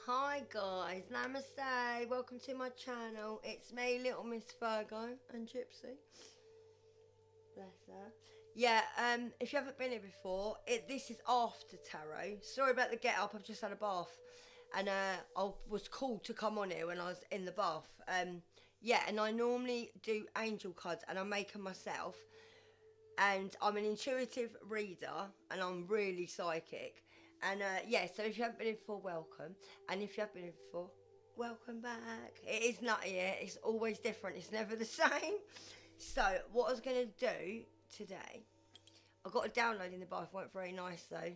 Hi guys, namaste, welcome to my channel. It's me, Little Miss Virgo and Gypsy. Bless her. Yeah, if you haven't been here before, this is after tarot. Sorry about the get up, I've just had a bath. And I was called to come on here when I was in the bath. Yeah, and I normally do angel cards and I make them myself. And I'm an intuitive reader and I'm really psychic. And yeah, so if you haven't been in before, welcome. And if you have been in before, welcome back. It is not here, it's always different, it's never the same. So, what I was going to do today, I got a download in the bath, weren't very nice though.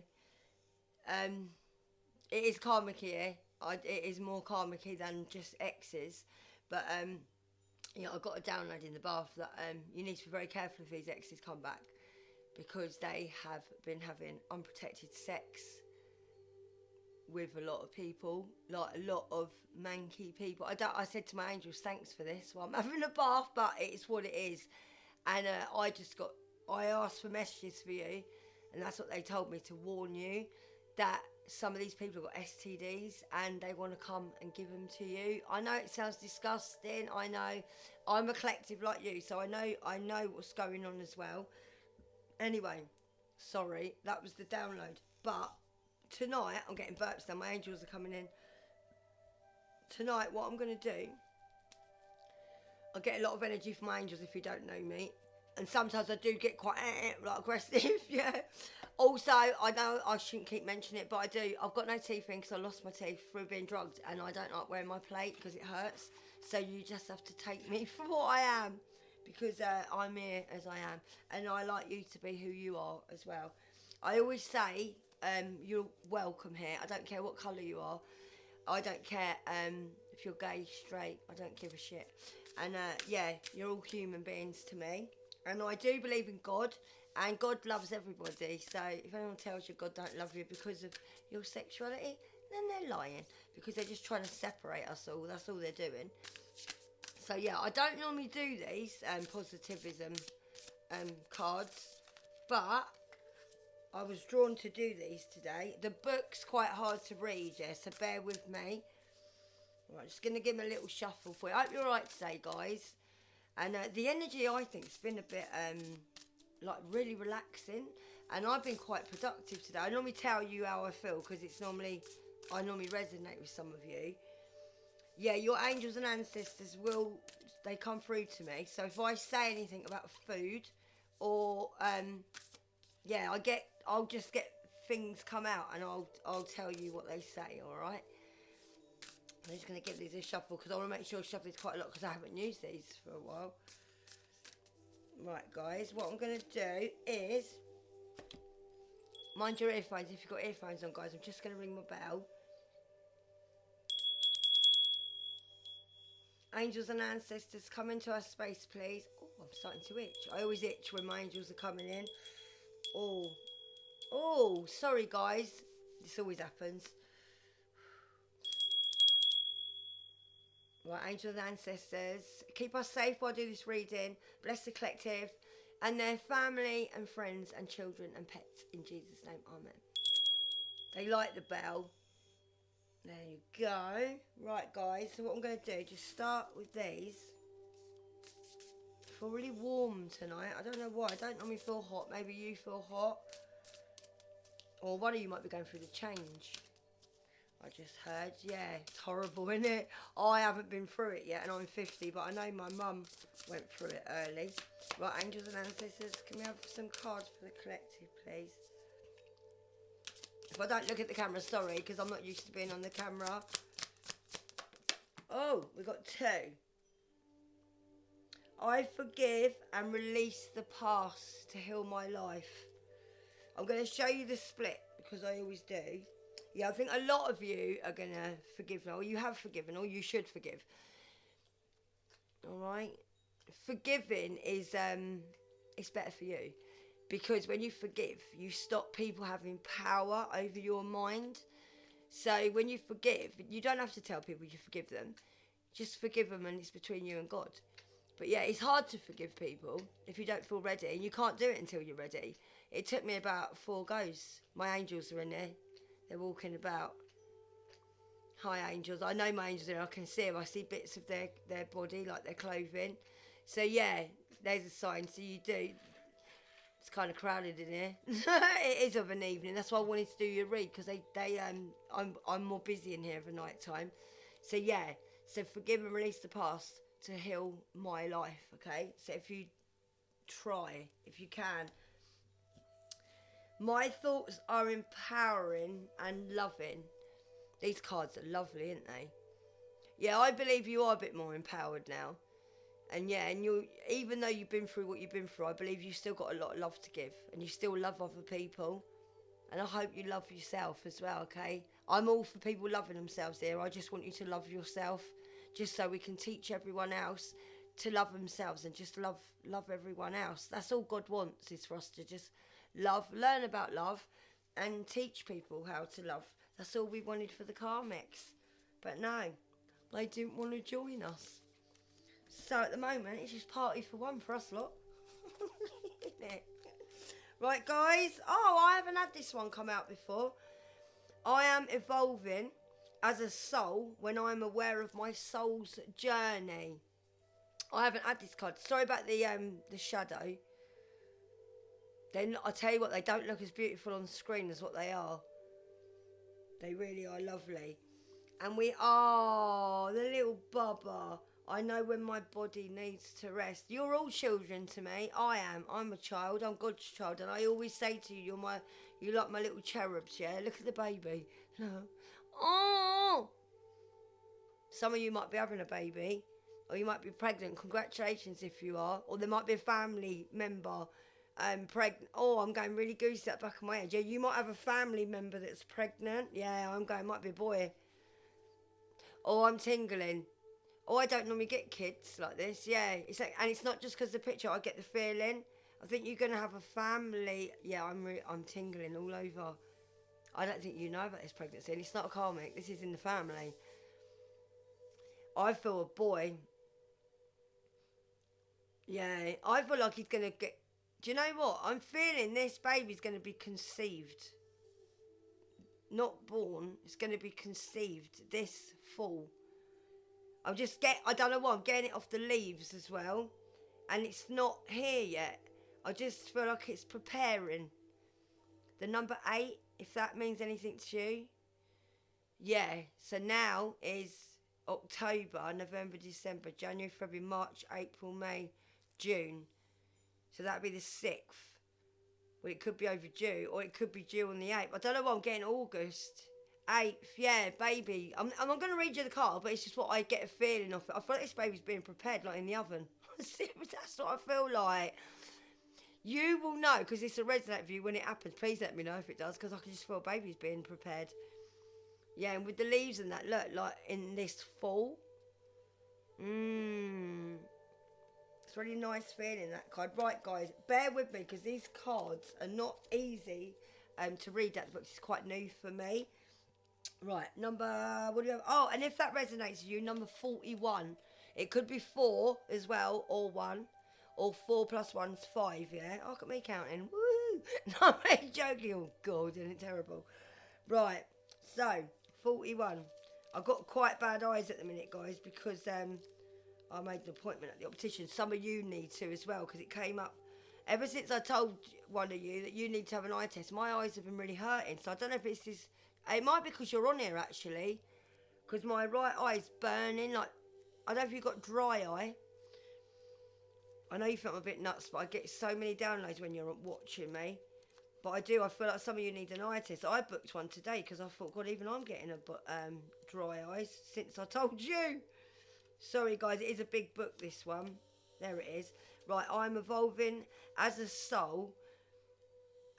It is karmic here, it is more karmic than just exes. But yeah, I got a download in the bath that you need to be very careful if these exes come back because they have been having unprotected sex with a lot of people, like a lot of manky people. I said to my angels, thanks for this. Well, I'm having a bath, but it's what it is. And I asked for messages for you, and that's what they told me to warn you that some of these people have got STDs and they want to come and give them to you. I know it sounds disgusting. I know I'm a collective like you, so I know what's going on as well. Anyway, sorry, that was the download. But tonight, I'm getting burps now. My angels are coming in. Tonight, what I'm going to do, I get a lot of energy from my angels if you don't know me. And sometimes I do get quite like aggressive, yeah. Also, I know I shouldn't keep mentioning it, but I do. I've got no teeth in because I lost my teeth through being drugged, and I don't like wearing my plate because it hurts. So you just have to take me for what I am, because I'm here as I am, and I like you to be who you are as well. I always say you're welcome here. I don't care what colour you are. I don't care if you're gay, straight. I don't give a shit. And yeah, you're all human beings to me. And I do believe in God, and God loves everybody. So if anyone tells you God don't love you because of your sexuality, then they're lying, because they're just trying to separate us all. That's all they're doing. So yeah, I don't normally do these positivism cards, but I was drawn to do these today. The book's quite hard to read, yeah, so bear with me. Right, just going to give them a little shuffle for you. I hope you're alright today, guys. And the energy, I think, has been a bit, like, really relaxing. And I've been quite productive today. I normally tell you how I feel because I normally resonate with some of you. Yeah, your angels and ancestors they come through to me. So if I say anything about food or, yeah, I'll just get things come out and I'll tell you what they say, alright? I'm just going to give these a shuffle because I want to make sure I shuffle these quite a lot because I haven't used these for a while. Right, guys, what I'm going to do is, mind your earphones. If you've got earphones on, guys, I'm just going to ring my bell. Angels and ancestors, come into our space, please. Oh, I'm starting to itch. I always itch when my angels are coming in. Oh, sorry, guys. This always happens. Right, angels and ancestors, keep us safe while I do this reading. Bless the collective and their family and friends and children and pets. In Jesus' name, amen. They like the bell. There you go. Right, guys, so what I'm going to do, just start with these. I feel really warm tonight. I don't know why. I don't normally feel hot. Maybe you feel hot. Or one of you might be going through the change. I just heard, yeah, it's horrible, isn't it? I haven't been through it yet, and I'm 50, but I know my mum went through it early. Right, angels and ancestors, can we have some cards for the collective, please? If I don't look at the camera, sorry, because I'm not used to being on the camera. Oh, we got two. I forgive and release the past to heal my life. I'm going to show you the split, because I always do. Yeah, I think a lot of you are going to forgive now, or you have forgiven, or you should forgive. Alright? Forgiving is, it's better for you. Because when you forgive, you stop people having power over your mind. So when you forgive, you don't have to tell people you forgive them. Just forgive them and it's between you and God. But yeah, it's hard to forgive people if you don't feel ready. And you can't do it until you're ready. It took me about 4 goes. My angels are in there. They're walking about. Hi, angels. I know my angels are. I can see them. I see bits of their body, like their clothing. So yeah, there's a sign. So you do. It's kind of crowded in here. It is of an evening. That's why I wanted to do your read because I'm more busy in here for night time. So yeah. So forgive and release the past to heal my life. Okay. So if you try, if you can. My thoughts are empowering and loving. These cards are lovely, aren't they? Yeah, I believe you are a bit more empowered now. And yeah, and you, even though you've been through what you've been through, I believe you've still got a lot of love to give, and you still love other people. And I hope you love yourself as well. Okay, I'm all for people loving themselves here. I just want you to love yourself, just so we can teach everyone else to love themselves and just love everyone else. That's all God wants, is for us to just learn about love, and teach people how to love. That's all we wanted for the Karmics. But no, they didn't want to join us. So at the moment, it's just party for one for us lot. Isn't it? Right, guys. Oh, I haven't had this one come out before. I am evolving as a soul when I'm aware of my soul's journey. I haven't had this card. Sorry about the shadow. Then I tell you what, they don't look as beautiful on the screen as what they are. They really are lovely. And we are the little Bubba. I know when my body needs to rest. You're all children to me. I am. I'm a child. I'm God's child. And I always say to you, you're like my little cherubs, yeah? Look at the baby. No. Oh! Some of you might be having a baby. Or you might be pregnant. Congratulations if you are. Or there might be a family member pregnant. Oh, I'm going really goosey at the back of my head. Yeah, you might have a family member that's pregnant. Yeah, I'm going, might be a boy. Oh, I'm tingling. Oh, I don't normally get kids like this. Yeah, it's like, and it's not just because of the picture. I get the feeling. I think you're gonna have a family. Yeah, I'm tingling all over. I don't think you know about this pregnancy, and it's not a karmic. This is in the family. I feel a boy. Yeah, I feel like he's gonna get. Do you know what? I'm feeling this baby's gonna be conceived. Not born. It's gonna be conceived this fall. I don't know why, I'm getting it off the leaves as well. And it's not here yet. I just feel like it's preparing. The number 8, if that means anything to you. Yeah, so now is October, November, December, January, February, March, April, May, June. So that'd be the 6th. Well, it could be overdue, or it could be due on the 8th. I don't know why I'm getting August. 8th, yeah, baby. I'm not going to read you the card, but it's just what I get a feeling of it. I feel like this baby's being prepared, like in the oven. That's what I feel like. You will know, because this will resonate with you when it happens. Please let me know if it does, because I can just feel baby's being prepared. Yeah, and with the leaves and that, look, like in this fall. It's really nice feeling, that card. Right, guys, bear with me, because these cards are not easy to read. That book is quite new for me. Right, what do you have? Oh, and if that resonates with you, number 41. It could be 4 as well, or 1. Or 4 plus 1's 5, yeah? Oh, look at me counting. Woo! No, I'm joking. Oh, God, isn't it terrible? Right, so, 41. I've got quite bad eyes at the minute, guys, because I made an appointment at the optician. Some of you need to as well, because it came up. Ever since I told one of you that you need to have an eye test, my eyes have been really hurting. So I don't know if it's this. It might be because you're on here, actually. Because my right eye's burning. Like, I don't know if you've got dry eye. I know you think I'm a bit nuts, but I get so many downloads when you're watching me. But I do. I feel like some of you need an eye test. I booked one today because I thought, God, even I'm getting dry eyes since I told you. Sorry, guys. It is a big book, this one. There it is. Right, I'm evolving as a soul.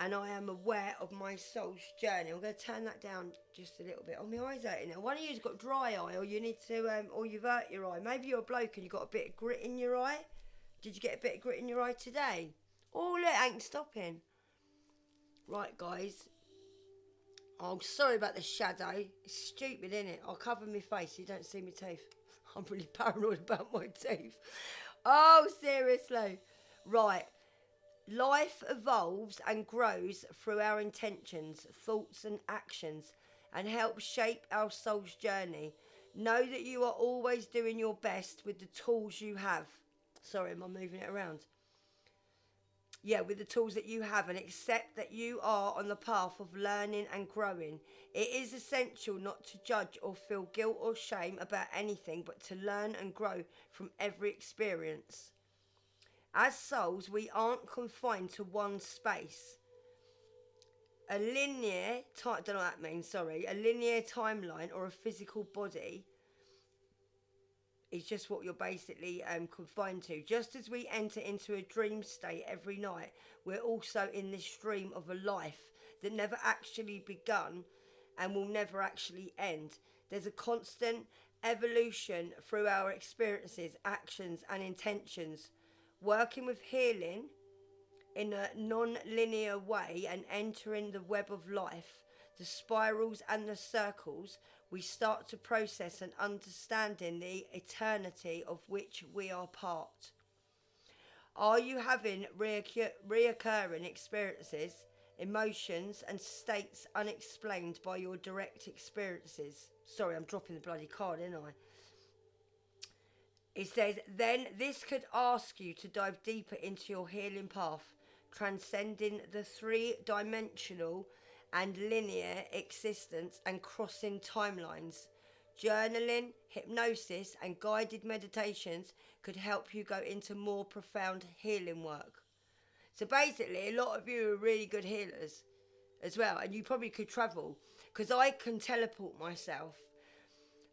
And I am aware of my soul's journey. I'm going to turn that down just a little bit. Oh, my eye's hurting now. One of you's got dry eye, or you need to, or you've hurt your eye. Maybe you're a bloke and you've got a bit of grit in your eye. Did you get a bit of grit in your eye today? Oh, look, it ain't stopping. Right, guys. Oh, sorry about the shadow. It's stupid, isn't it? I'll cover my face so you don't see my teeth. I'm really paranoid about my teeth. Oh, seriously. Right. Life evolves and grows through our intentions, thoughts and actions. and help shape our soul's journey. Know that you are always doing your best with the tools you have. Sorry, am I moving it around? Yeah, with the tools that you have, and accept that you are on the path of learning and growing. It is essential not to judge or feel guilt or shame about anything, but to learn and grow from every experience. As souls, we aren't confined to one space. A linear, don't know what that means, sorry, a linear timeline or a physical body is just what you're basically confined to. Just as we enter into a dream state every night, we're also in this stream of a life that never actually begun and will never actually end. There's a constant evolution through our experiences, actions, and intentions. Working with healing in a non-linear way and entering the web of life, the spirals and the circles, we start to process and understanding the eternity of which we are part. Are you having reoccurring experiences, emotions and states unexplained by your direct experiences? Sorry, I'm dropping the bloody card, ain't I? It says, then this could ask you to dive deeper into your healing path, transcending the three-dimensional and linear existence and crossing timelines. Journaling, hypnosis and guided meditations could help you go into more profound healing work. So basically, a lot of you are really good healers as well, and you probably could travel, because I can teleport myself.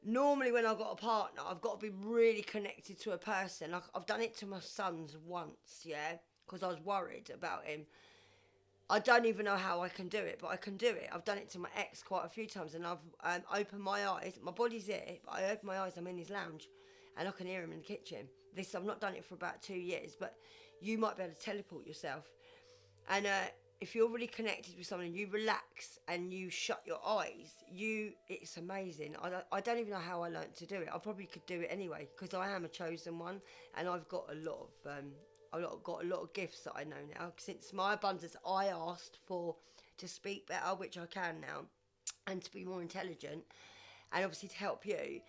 Normally when I've got a partner, I've got to be really connected to a person. I've done it to my sons once, yeah, because I was worried about him. I don't even know how I can do it, but I can do it. I've done it to my ex quite a few times, and I've opened my eyes. My body's here, but I open my eyes, I'm in his lounge, and I can hear him in the kitchen. I've not done it for about 2 years, but you might be able to teleport yourself. And if you're really connected with someone, you relax and you shut your eyes, it's amazing. I don't even know how I learnt to do it. I probably could do it anyway, because I am a chosen one, and I've got a lot of gifts that I know now. Since my abundance, I asked to speak better, which I can now, and to be more intelligent, and obviously to help you.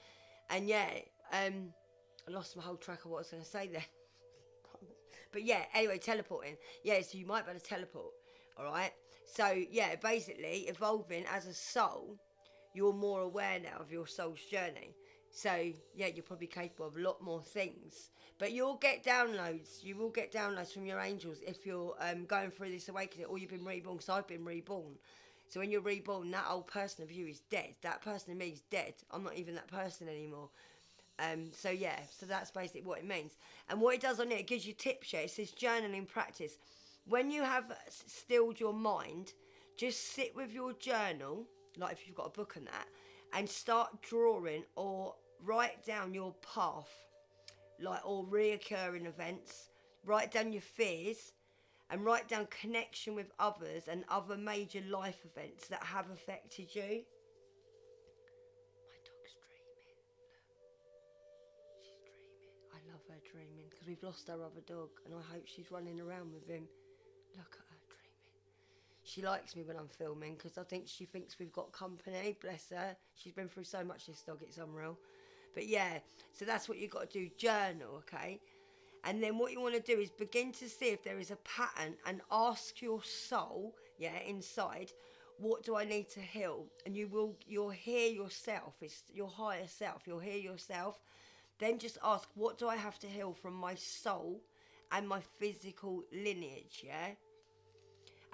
And yeah, I lost my whole track of what I was going to say then. But yeah, anyway, teleporting. Yeah, so you might be able to teleport. Alright, so yeah, basically evolving as a soul, you're more aware now of your soul's journey. So yeah, you're probably capable of a lot more things. But you'll get downloads. You will get downloads from your angels if you're going through this awakening, or you've been reborn. Because I've been reborn. So when you're reborn, that old person of you is dead. That person in me is dead. I'm not even that person anymore. So yeah, so that's basically what it means. And what it does on it gives you tips. Yeah, it says journaling practice. When you have stilled your mind, just sit with your journal, like if you've got a book and that, and start drawing or write down your path, like or reoccurring events. Write down your fears and write down connection with others and other major life events that have affected you. My dog's dreaming. Look. She's dreaming. I love her dreaming because we've lost our other dog, and I hope she's running around with him. Look at her dreaming. She likes me when I'm filming because I think she thinks we've got company. Bless her. She's been through so much, this dog, it's unreal. But yeah, so that's what you've got to do. Journal, okay? And then what you want to do is begin to see if there is a pattern and ask your soul, yeah, inside, what do I need to heal? And you'll hear yourself. It's your higher self. You'll hear yourself. Then just ask, what do I have to heal from my soul and my physical lineage, yeah?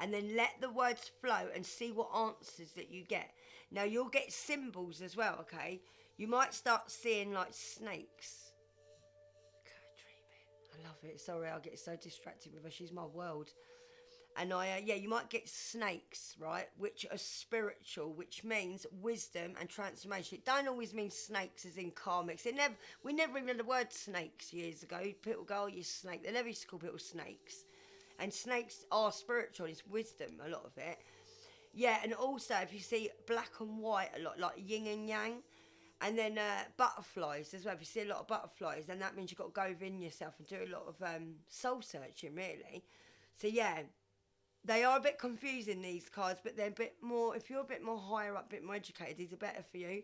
And then let the words flow and see what answers that you get. Now, you'll get symbols as well, okay? You might start seeing, like, snakes. Dreaming. I love it. Sorry, I get so distracted with her. She's my world. And you might get snakes, right, which are spiritual, which means wisdom and transformation. It don't always mean snakes as in karmics. We never even had the word snakes years ago. People go, oh, you snake. They never used to call people snakes. And snakes are spiritual. It's wisdom, a lot of it. Yeah, and also if you see black and white a lot, like yin and yang, and then butterflies as well. If you see a lot of butterflies, then that means you've got to go within yourself and do a lot of soul searching, really. So yeah. They are a bit confusing, these cards, but they're a bit more, if you're a bit more higher up, a bit more educated, these are better for you.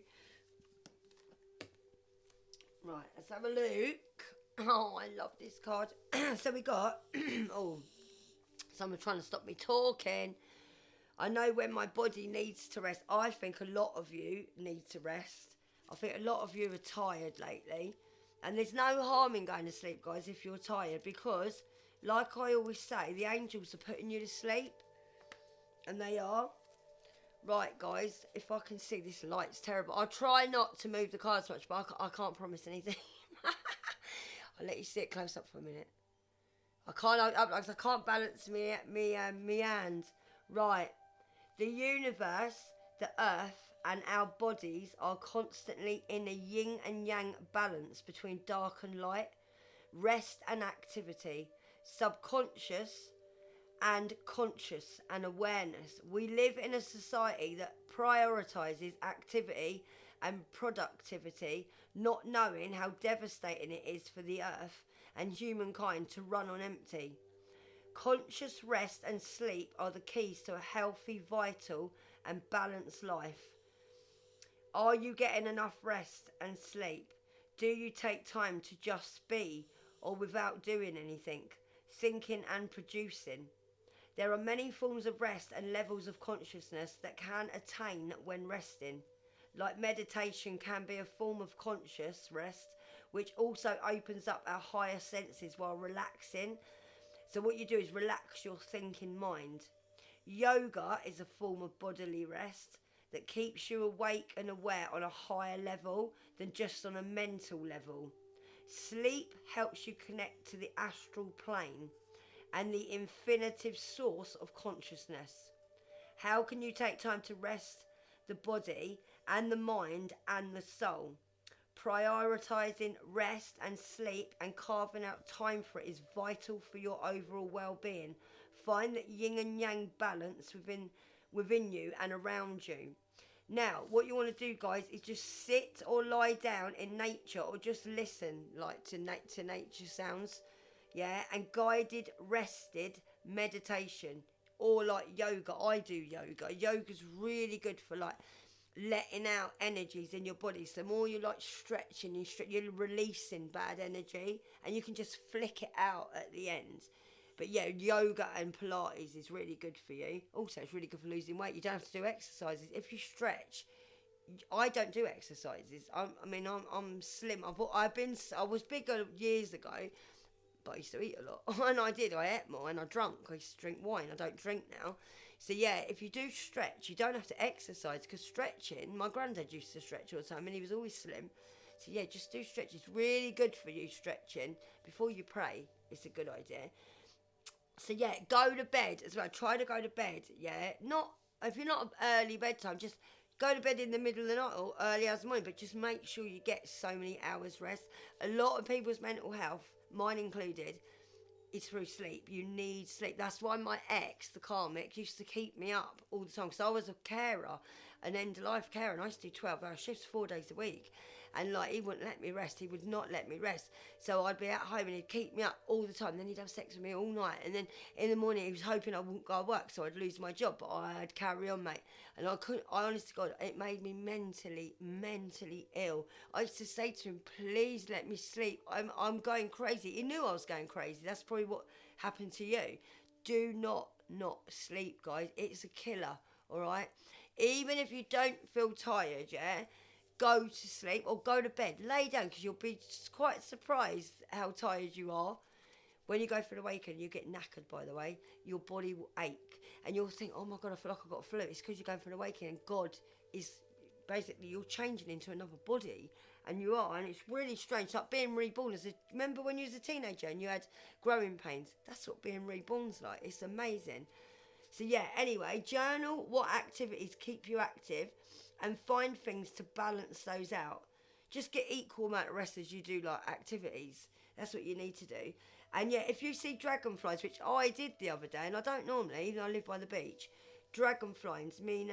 Right, let's have a look. Oh, I love this card. So we got, oh, someone's trying to stop me talking. I know when my body needs to rest. I think a lot of you need to rest. I think a lot of you are tired lately. And there's no harm in going to sleep, guys, if you're tired. Because, like I always say, the angels are putting you to sleep. And they are. Right, guys, if I can see, this light's terrible. I'll try not to move the cards much, but I can't promise anything. I'll let you see it close up for a minute. I can't balance me hand. Right. The universe, the earth, and our bodies are constantly in a yin and yang balance between dark and light, rest and activity, subconscious and conscious and awareness. We live in a society that prioritizes activity and productivity, not knowing how devastating it is for the earth and humankind to run on empty. Conscious rest and sleep are the keys to a healthy, vital and balanced life. Are you getting enough rest and sleep? Do you take time to just be, or without doing anything, thinking and producing? There are many forms of rest and levels of consciousness that can attain when resting. Like meditation can be a form of conscious rest, which also opens up our higher senses while relaxing. So what you do is relax your thinking mind. Yoga is a form of bodily rest that keeps you awake and aware on a higher level than just on a mental level. Sleep helps you connect to the astral plane and the infinitive source of consciousness. How can you take time to rest the body and the mind and the soul? Prioritising rest and sleep and carving out time for it is vital for your overall well-being. Find that yin and yang balance within you and around you. Now, what you want to do, guys, is just sit or lie down in nature or just listen like to nature sounds. Yeah, and guided, rested meditation or like yoga. I do yoga. Yoga's really good for like letting out energies in your body. So the more you like stretching, you're releasing bad energy and you can just flick it out at the end. But yeah, yoga and Pilates is really good for you. Also, it's really good for losing weight. You don't have to do exercises. If you stretch, I don't do exercises. I'm slim. I was bigger years ago, but I used to eat a lot. And I ate more and I drank. I used to drink wine. I don't drink now. So yeah, if you do stretch, you don't have to exercise, because stretching, my granddad used to stretch all the time and he was always slim. So yeah, just do stretch. It's really good for you, stretching. Before you pray, it's a good idea. So yeah, go to bed as well. Try to go to bed, yeah. Not, if you're not early bedtime, just go to bed in the middle of the night or early hours of the morning, but just make sure you get so many hours rest. A lot of people's mental health, mine included, is through sleep. You need sleep. That's why my ex, the karmic, used to keep me up all the time, because I was a carer, an end-of-life carer, and I used to do 12-hour shifts 4 days a week. And like, he wouldn't let me rest. He would not let me rest. So I'd be at home and he'd keep me up all the time. Then he'd have sex with me all night. And then in the morning he was hoping I wouldn't go to work, so I'd lose my job. But I'd carry on, mate. And I couldn't, I honest to God, it made me mentally ill. I used to say to him, please let me sleep. I'm going crazy. He knew I was going crazy. That's probably what happened to you. Do not sleep, guys. It's a killer, all right? Even if you don't feel tired, yeah? Go to sleep or go to bed. Lay down, because you'll be quite surprised how tired you are. When you go for the awakening, you get knackered, by the way. Your body will ache. And you'll think, oh my God, I feel like I've got a flu. It's because you're going for the awakening. God is basically, you're changing into another body. And you are. And it's really strange. It's like being reborn. Remember when you was a teenager and you had growing pains? That's what being reborn's like. It's amazing. So yeah, anyway, journal what activities keep you active and find things to balance those out. Just get equal amount of rest as you do like activities. That's what you need to do. And yeah, if you see dragonflies, which I did the other day, and I don't normally, even though I live by the beach, dragonflies mean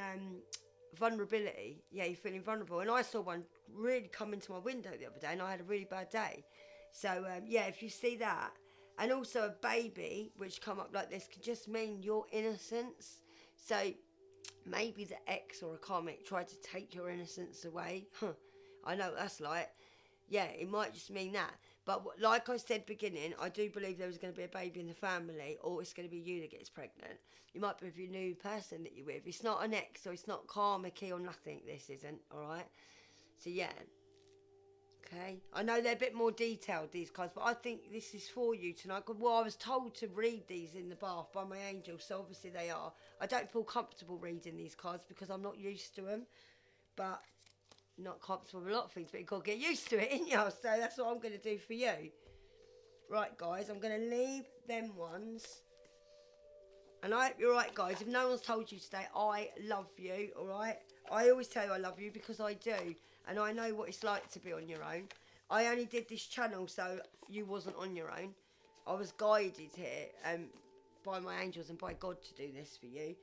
vulnerability. Yeah, you're feeling vulnerable. And I saw one really come into my window the other day, and I had a really bad day. So yeah, if you see that, And also a baby, which come up like this, can just mean your innocence. So maybe the ex or a karmic tried to take your innocence away. I know what that's like. Yeah, it might just mean that. But like I said beginning, I do believe there was going to be a baby in the family, or it's going to be you that gets pregnant. You might be with your new person that you're with. It's not an ex, or it's not karmic or nothing. This isn't, alright? So yeah. Okay. I know they're a bit more detailed, these cards, but I think this is for you tonight. Well, I was told to read these in the bath by my angel, so obviously they are. I don't feel comfortable reading these cards because I'm not used to them. But not comfortable with a lot of things, but you've got to get used to it, ain't you? So that's what I'm going to do for you. Right, guys, I'm going to leave them ones. And I hope you're right, guys. If no one's told you today, I love you, all right? I always tell you I love you because I do. And I know what it's like to be on your own. I only did this channel so you wasn't on your own. I was guided here by my angels and by God to do this for you.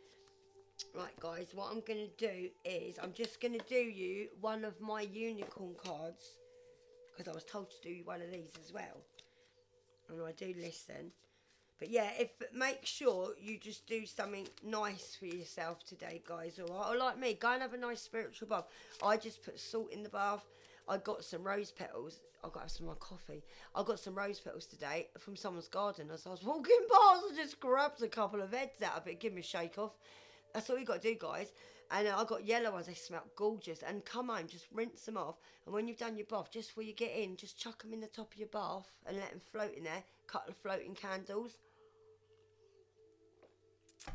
Right, guys, what I'm going to do is I'm just going to do you one of my unicorn cards, because I was told to do one of these as well, and I do listen. But yeah, make sure you just do something nice for yourself today, guys, alright? Or like me, go and have a nice spiritual bath. I just put salt in the bath. I got some rose petals. I've got to have some of my coffee. I got some rose petals today from someone's garden. As I was walking past, I just grabbed a couple of heads out of it. Give me a shake off. That's all you got to do, guys. And I got yellow ones. They smell gorgeous. And come home, just rinse them off. And when you've done your bath, just before you get in, just chuck them in the top of your bath and let them float in there. Couple of floating candles.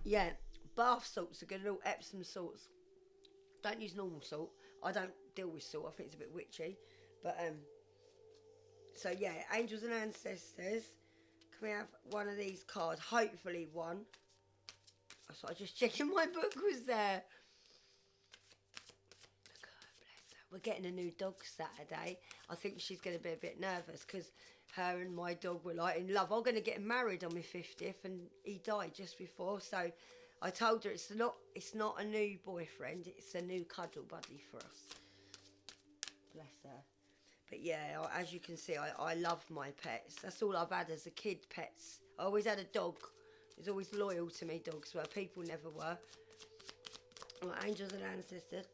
Yeah, bath salts are good. Little Epsom salts. Don't use normal salt. I don't deal with salt. I think it's a bit witchy. But, so yeah, angels and ancestors. Can we have one of these cards? Hopefully one. So I was just checking my book was there. God bless her. We're getting a new dog Saturday. I think she's going to be a bit nervous because her and my dog were like in love. I'm going to get married on my 50th and he died just before. So I told her it's not a new boyfriend. It's a new cuddle buddy for us. Bless her. But yeah, as you can see, I love my pets. That's all I've had as a kid, pets. I always had a dog. He's always loyal to me, dogs were. People never were. Right, angels and ancestors.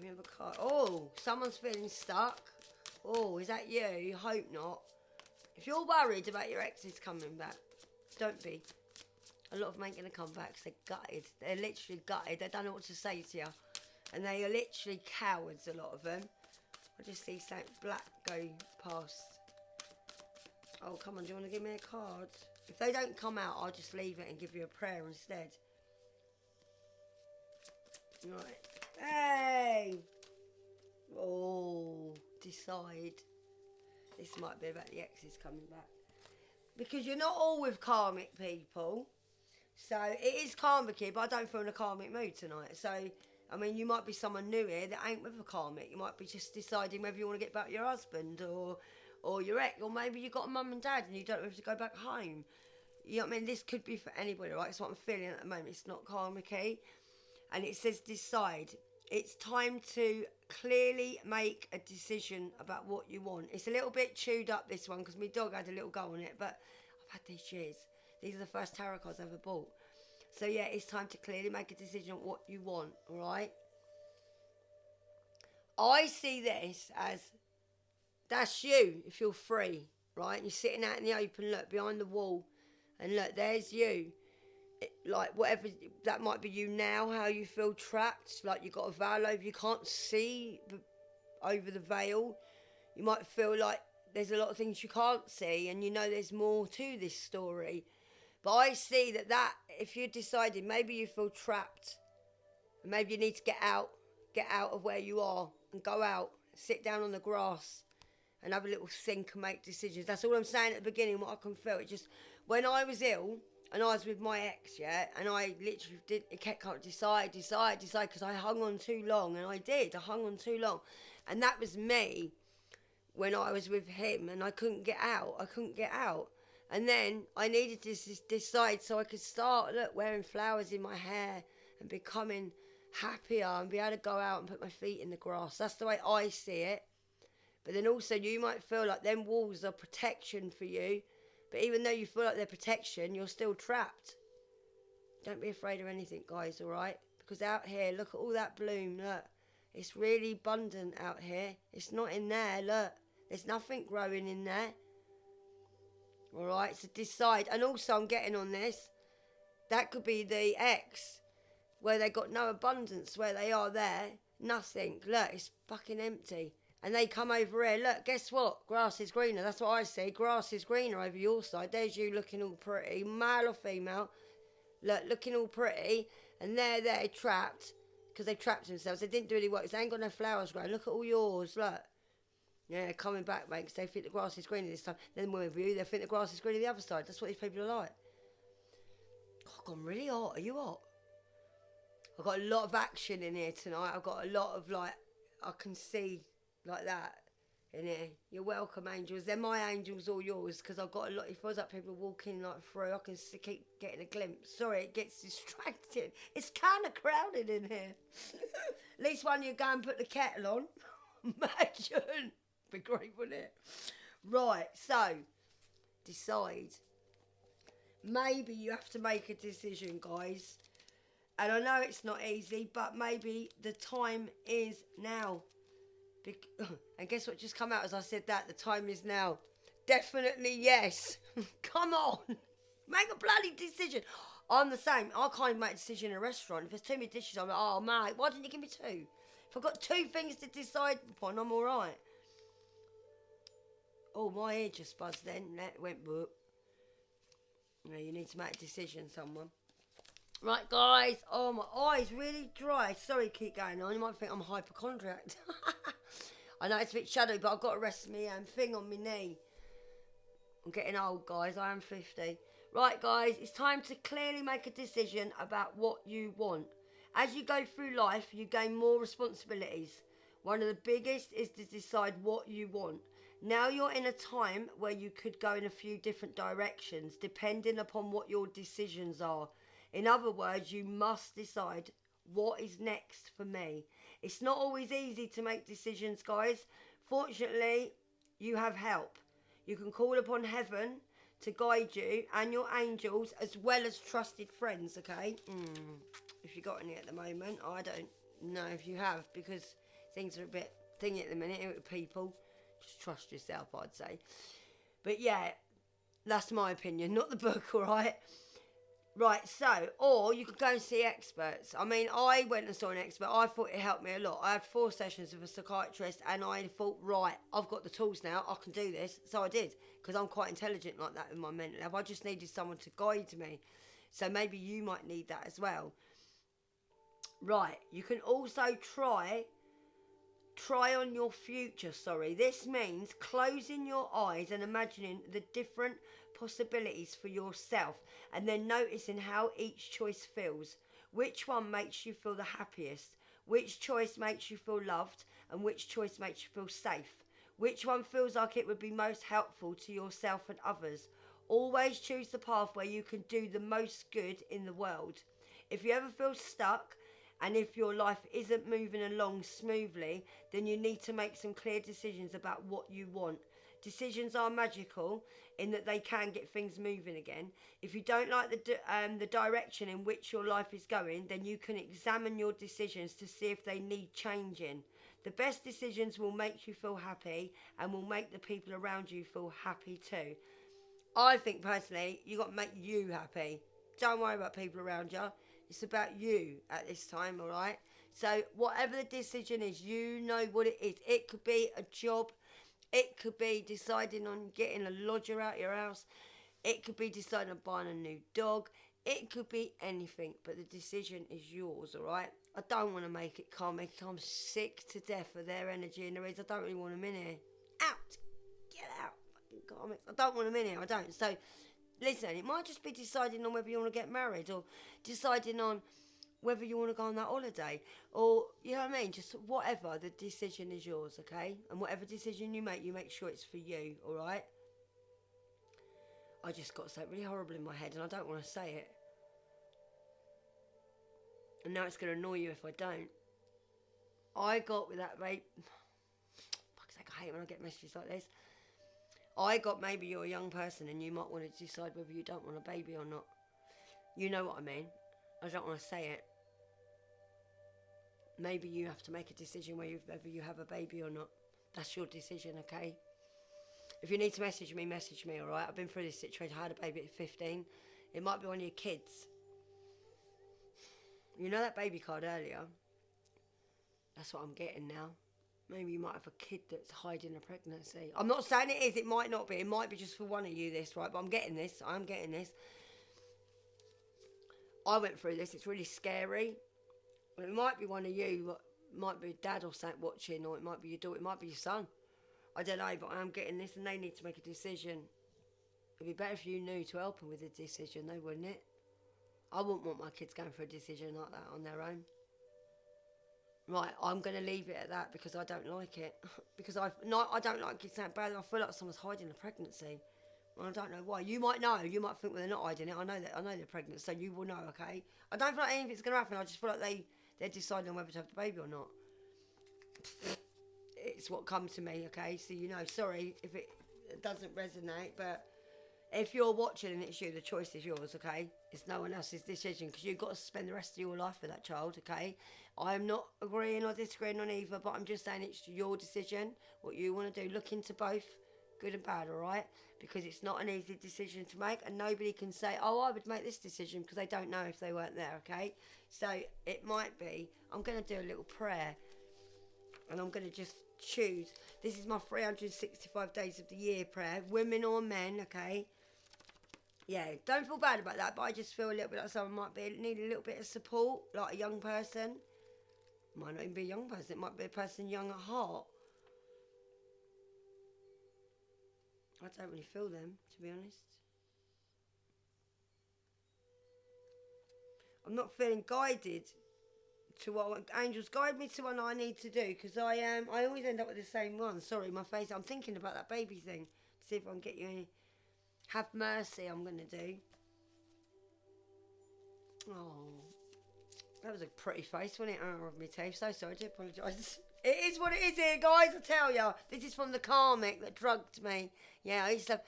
We have a card. Oh, someone's feeling stuck. Oh, is that you? You hope not. If you're worried about your exes coming back, don't be. A lot of them ain't going to come back because they're gutted. They're literally gutted. They don't know what to say to you. And they are literally cowards, a lot of them. I just see something black go past. Oh, come on, do you want to give me a card? If they don't come out, I'll just leave it and give you a prayer instead. Right. Hey! Oh, decide. This might be about the exes coming back. Because you're not all with karmic people. So, it is karmic here, but I don't feel in a karmic mood tonight. So, I mean, you might be someone new here that ain't with a karmic. You might be just deciding whether you want to get back with your husband or your ex, or maybe you've got a mum and dad and you don't have to go back home. You know what I mean? This could be for anybody, right? It's what I'm feeling at the moment. It's not karmic-y. And it says decide. It's time to clearly make a decision about what you want. It's a little bit chewed up, this one, because my dog had a little go on it, but I've had these years. These are the first tarot cards I ever bought. So yeah, it's time to clearly make a decision on what you want, all right? I see this as, that's you if you're free, right? You're sitting out in the open, look, behind the wall, and look, there's you. Like, whatever, that might be you now, how you feel trapped, like you've got a veil over, you can't see over the veil. You might feel like there's a lot of things you can't see, and you know there's more to this story. But I see that if you're deciding, maybe you feel trapped, and maybe you need to get out of where you are, and go out, sit down on the grass, and have a little think and make decisions. That's all I'm saying at the beginning, what I can feel. It just, when I was ill, and I was with my ex, yeah, and I literally kept coming, decide, because I hung on too long, and I hung on too long. And that was me when I was with him, and I couldn't get out. And then I needed to decide so I could start, wearing flowers in my hair and becoming happier and be able to go out and put my feet in the grass. That's the way I see it. But then also you might feel like them walls are protection for you, But even though you feel like they're protection, you're still trapped. Don't be afraid of anything, guys, all right? Because out here, look at all that bloom, look. It's really abundant out here. It's not in there, look. There's nothing growing in there. All right, so decide. And also, I'm getting on this. That could be the X, where they got no abundance, where they are there. Nothing. Look, it's fucking empty. And they come over here. Look, guess what? Grass is greener. That's what I see. Grass is greener over your side. There's you looking all pretty, male or female. Look, looking all pretty. And they're there trapped because they've trapped themselves. They didn't do any work. They ain't got no flowers growing. Look at all yours. Look. Yeah, coming back, mate, because they think the grass is greener this time. Then we're with you, they think the grass is greener the other side. That's what these people are like. Oh, I'm really hot. Are you hot? I've got a lot of action in here tonight. I've got a lot of, like, I can see like that in here. You're welcome, angels. They're my angels or yours, because I've got a lot. If I was up people walking like through, I can keep getting a glimpse. Sorry, it gets distracted. It's kind of crowded in here. At least when you go and put the kettle on. Imagine. Be great, wouldn't it? Right, so decide. Maybe you have to make a decision, guys. And I know it's not easy, but maybe the time is now. And guess what just come out as I said that? The time is now. Definitely yes. Come on. Make a bloody decision. I'm the same. I can't even make a decision in a restaurant. If there's too many dishes, I'm like, oh, mate, why didn't you give me two? If I've got two things to decide upon, I'm all right. Oh, my ear just buzzed then. That went whoop. No, you need to make a decision, someone. Right, guys. Oh, my eyes really dry. Sorry, keep going on. You might think I'm a hypochondriac. I know it's a bit shadowy, but I've got to rest me thing on my knee. I'm getting old, guys. I am 50. Right, guys. It's time to clearly make a decision about what you want. As you go through life, you gain more responsibilities. One of the biggest is to decide what you want. Now you're in a time where you could go in a few different directions, depending upon what your decisions are. In other words, you must decide what is next for me. It's not always easy to make decisions, guys. Fortunately, you have help. You can call upon heaven to guide you and your angels, as well as trusted friends, okay? If you got any at the moment, I don't know if you have, because things are a bit thingy at the minute with people. Just trust yourself, I'd say. But yeah, that's my opinion, not the book, all right? Right, so, or you could go and see experts. I mean, I went and saw an expert. I thought it helped me a lot. I had 4 sessions with a psychiatrist, and I thought, right, I've got the tools now. I can do this. So I did, because I'm quite intelligent like that in my mental health. I just needed someone to guide me. So maybe you might need that as well. Right, you can also try on your future, This means closing your eyes and imagining the different possibilities for yourself, and then noticing how each choice feels. Which one makes you feel the happiest? Which choice makes you feel loved? And which choice makes you feel safe? Which one feels like it would be most helpful to yourself and others? Always choose the path where you can do the most good in the world. If you ever feel stuck, and if your life isn't moving along smoothly, then you need to make some clear decisions about what you want. Decisions are magical in that they can get things moving again. If you don't like the direction in which your life is going, then you can examine your decisions to see if they need changing. The best decisions will make you feel happy and will make the people around you feel happy too. I think personally, you got to make you happy. Don't worry about people around you. It's about you at this time, all right? So whatever the decision is, you know what it is. It could be a job. It could be deciding on getting a lodger out your house. It could be deciding on buying a new dog. It could be anything, but the decision is yours, all right? I don't want to make it comic. I'm sick to death of their energy and the reason I don't really want them in here. Out! Get out! Fucking comic. I don't want them in here. I don't. So listen, it might just be deciding on whether you want to get married, or deciding on whether you want to go on that holiday, or, you know what I mean, just whatever. The decision is yours, okay? And whatever decision you make sure it's for you, all right? I just got something really horrible in my head, and I don't want to say it. And now it's going to annoy you if I don't. I got with that, mate. Fuck's sake, I hate when I get messages like this. Maybe you're a young person and you might want to decide whether you don't want a baby or not. You know what I mean? I don't want to say it. Maybe you have to make a decision whether you have a baby or not. That's your decision, okay? If you need to message me, alright? I've been through this situation. I had a baby at 15. It might be one of your kids. You know that baby card earlier? That's what I'm getting now. Maybe you might have a kid that's hiding a pregnancy. I'm not saying it is. It might not be. It might be just for one of you, this, right? But I'm getting this. I went through this. It's really scary. It might be one of you. It might be dad or something watching, or it might be your daughter. It might be your son. I don't know, but I am getting this, and they need to make a decision. It'd be better if you knew to help them with a decision, though, wouldn't it? I wouldn't want my kids going for a decision like that on their own. Right, I'm going to leave it at that because I don't like it. Because I don't like it sound bad. I feel like someone's hiding a pregnancy. And I don't know why. You might know. You might think, well, they're not hiding it. I know they're pregnant, so you will know, okay? I don't feel like anything's going to happen. I just feel like they're deciding on whether to have the baby or not. It's what comes to me, okay? So, you know, sorry if it doesn't resonate, but if you're watching and it's you, the choice is yours, okay? It's no one else's decision because you've got to spend the rest of your life with that child, okay? I'm not agreeing or disagreeing on either, but I'm just saying it's your decision, what you want to do. Look into both, good and bad, all right? Because it's not an easy decision to make, and nobody can say, oh, I would make this decision because they don't know if they weren't there, okay? So it might be, I'm going to do a little prayer, and I'm going to just choose. This is my 365 days of the year prayer, women or men, okay? Yeah, don't feel bad about that, but I just feel a little bit like someone might need a little bit of support, like a young person. Might not even be a young person, it might be a person young at heart. I don't really feel them, to be honest. I'm not feeling guided to what angels guide me to what I need to do, because I always end up with the same one. Sorry, my face. I'm thinking about that baby thing. See if I can get you any. Have mercy. I'm gonna do. Oh, that was a pretty face, wasn't it? Oh, me too. So sorry. I do apologise. It is what it is here, guys. I tell you, this is from the karmic that drugged me. Yeah, I used to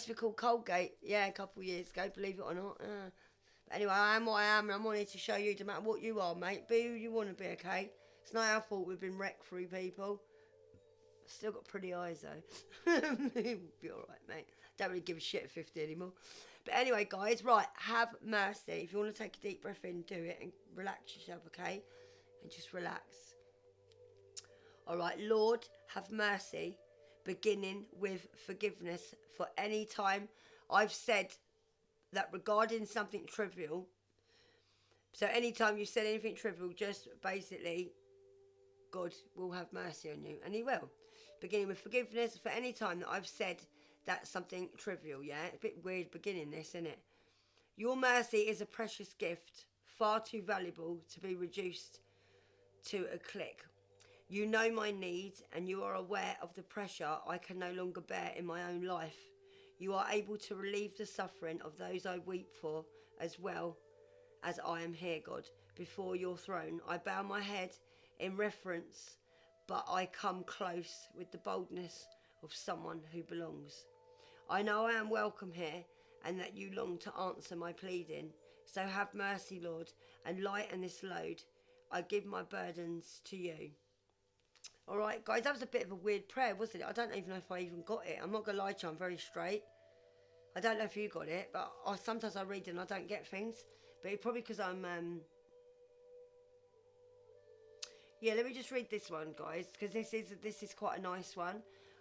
be called Colgate. Yeah, a couple of years ago. Believe it or not. But anyway, I am what I am, and I'm wanting to show you, no matter what you are, mate, be who you want to be, okay? It's not our fault we've been wrecked through people. Still got pretty eyes, though. Be alright, mate. Don't really give a shit at 50 anymore. But anyway, guys, right, have mercy. If you want to take a deep breath in, do it, and relax yourself, okay? And just relax. Alright, Lord, have mercy, beginning with forgiveness for any time I've said that regarding something trivial. So anytime you said anything trivial, just basically God will have mercy on you, and he will. Beginning with forgiveness for any time that I've said that's something trivial. Yeah, it's a bit weird beginning this, isn't it? Your mercy is a precious gift, far too valuable to be reduced to a click. You know my needs, and you are aware of the pressure I can no longer bear in my own life. You are able to relieve the suffering of those I weep for, as well as I am here, God, before your throne. I bow my head in reverence, but I come close with the boldness of someone who belongs. I know I am welcome here, and that you long to answer my pleading. So have mercy, Lord, and lighten this load. I give my burdens to you. Alright, guys, that was a bit of a weird prayer, wasn't it? I don't even know if I even got it. I'm not going to lie to you, I'm very straight. I don't know if you got it, but sometimes I read and I don't get things. But it's probably because I'm... Yeah, let me just read this one, guys, because this is quite a nice one.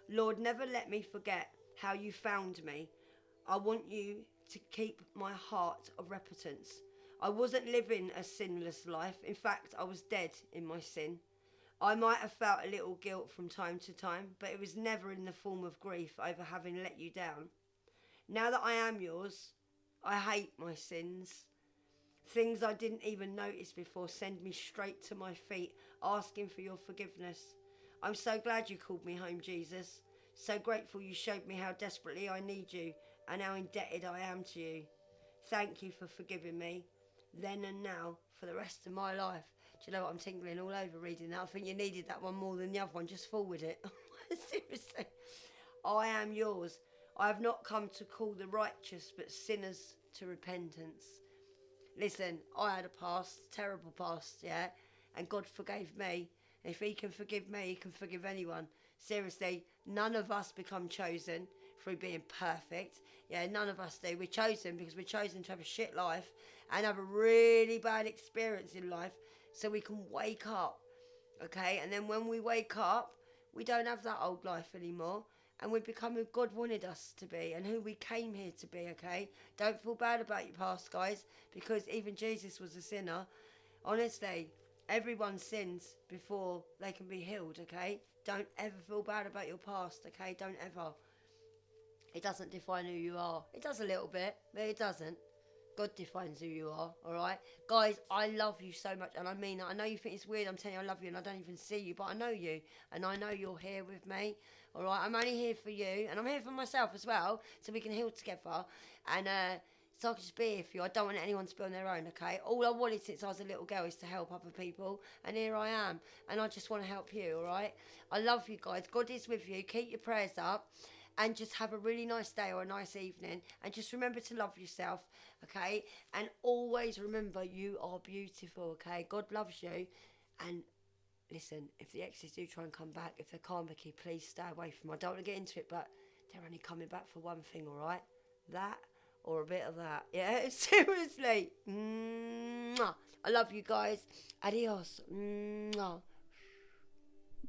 Lord, never let me forget how you found me. I want you to keep my heart of repentance. I wasn't living a sinless life. In fact, I was dead in my sin. I might have felt a little guilt from time to time, but it was never in the form of grief over having let you down. Now that I am yours, I hate my sins. Things I didn't even notice before send me straight to my feet, asking for your forgiveness. I'm so glad you called me home, Jesus. So grateful you showed me how desperately I need you and how indebted I am to you. Thank you for forgiving me, then and now, for the rest of my life. Do you know what? I'm tingling all over reading that. I think you needed that one more than the other one. Just forward it. Seriously. I am yours. I have not come to call the righteous, but sinners to repentance. Listen, I had a past, terrible past, yeah, and God forgave me. If he can forgive me, he can forgive anyone. Seriously, none of us become chosen through being perfect. Yeah, none of us do. We're chosen because we're chosen to have a shit life and have a really bad experience in life so we can wake up, okay? And then when we wake up, we don't have that old life anymore and we become who God wanted us to be and who we came here to be, okay? Don't feel bad about your past, guys, because even Jesus was a sinner. Honestly, everyone sins before they can be healed, okay? Don't ever feel bad about your past, okay? Don't ever. It doesn't define who you are. It does a little bit, but it doesn't. God defines who you are, alright? Guys, I love you so much, and I mean it. I know you think it's weird, I'm telling you I love you, and I don't even see you, but I know you, and I know you're here with me, alright? I'm only here for you, and I'm here for myself as well, so we can heal together, and so I can just be here for you. I don't want anyone to be on their own, okay? All I wanted since I was a little girl is to help other people, and here I am, and I just want to help you, alright? I love you guys. God is with you. Keep your prayers up. And just have a really nice day or a nice evening. And just remember to love yourself, okay? And always remember you are beautiful, okay? God loves you. And listen, if the exes do try and come back, if they're karma key, please stay away from them. I don't want to get into it, but they're only coming back for one thing, all right? That or a bit of that. Yeah, seriously. Mwah. I love you guys. Adios. Mwah.